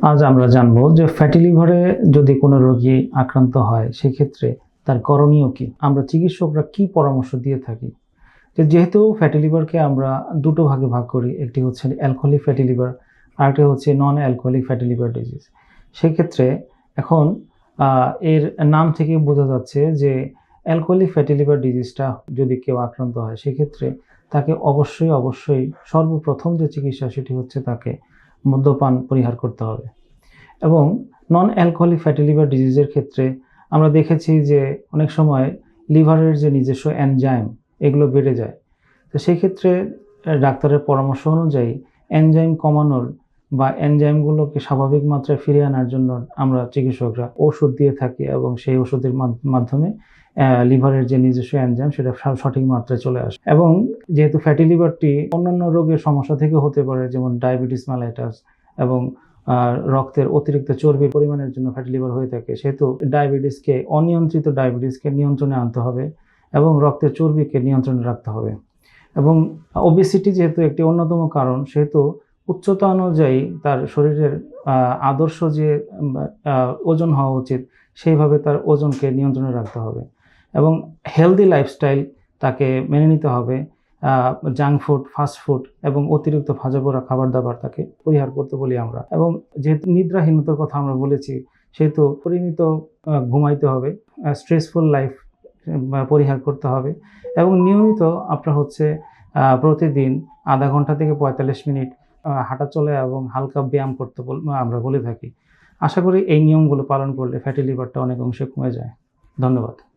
আজ আমরা জানবো যে ফ্যাটি লিভারে যদি কোনো রোগী আক্রান্ত হয় সেক্ষেত্রে তার করণীয় কি। আমরা চিকিৎসকরা কি পরামর্শ দিয়ে থাকি। যেহেতু ফ্যাটি লিভারকে আমরা দুটো ভাগে ভাগ করি, একটি হচ্ছে অ্যালকোহলিক ফ্যাটি লিভার, আরেকটি হচ্ছে non alcoholic fatty liver disease. সেক্ষেত্রে এখন এর নাম থেকে বোঝা যাচ্ছে যে অ্যালকোহলিক ফ্যাটি লিভার ডিজিজটা যদি কেউ আক্রান্ত হয় সেক্ষেত্রে তাকে অবশ্যই সর্বপ্রথম যে চিকিৎসা সেটি হচ্ছে তাকে মদ্যপান পরিহার করতে হবে। এবং নন অ্যালকোহলিক ফ্যাটি লিভার ডিজিজের ক্ষেত্রে আমরা দেখেছি যে অনেক সময় লিভারের যে নিজস্ব এনজাইম এগুলো বেড়ে যায়। তো সেই ক্ষেত্রে ডাক্তারের পরামর্শ অনুযায়ী এনজাইম কমানোর বা এনজাইমগুলোকে স্বাভাবিক মাত্রায় ফিরিয়ে আনার জন্য আমরা চিকিৎসকরা ওষুধ দিয়ে থাকি এবং সেই ওষুধের মাধ্যমে লিভারের যে নিজস্ব এনজাইম সেটা সঠিক মাত্রায় চলে আসে। এবং যেহেতু ফ্যাটি লিভারটি অন্যান্য রোগের সমস্যা থেকে হতে পারে, যেমন ডায়াবেটিস মেলাইটাস এবং রক্তের অতিরিক্ত চর্বির পরিমাণের জন্য ফ্যাটি লিভার হয়ে থাকে, সেহেতু অনিয়ন্ত্রিত ডায়াবেটিসকে নিয়ন্ত্রণে আনতে হবে এবং রক্তের চর্বিকে নিয়ন্ত্রণে রাখতে হবে। এবং ওবেসিটি যেহেতু একটি অন্যতম কারণ, সেহেতু উচ্চতা অনুযায়ী তার শরীরের আদর্শ যে ওজন হওয়া উচিত সেইভাবে তার ওজনকে নিয়ন্ত্রণে রাখতে হবে এবং হেলদি লাইফস্টাইল তাকে মেনে নিতে হবে। জাঙ্ক ফুড, ফাস্ট ফুড এবং অতিরিক্ত ভাজা পোড়া খাবার দাবার তাকে পরিহার করতে বলি আমরা। এবং যেহেতু নিদ্রাহীনতার কথা আমরা বলেছি, সেহেতু পরিমিত ঘুমাইতে হবে, স্ট্রেসফুল লাইফ পরিহার করতে হবে এবং নিয়মিত আপনার হচ্ছে প্রতিদিন আধা ঘন্টা থেকে ৪৫ মিনিট হাঁটা চলা এবং হালকা ব্যায়াম করতে আমরা বলে থাকি। আশা করি এই নিয়মগুলো পালন করলে ফ্যাটি লিভারটা অনেক অংশে কমে যায়। ধন্যবাদ।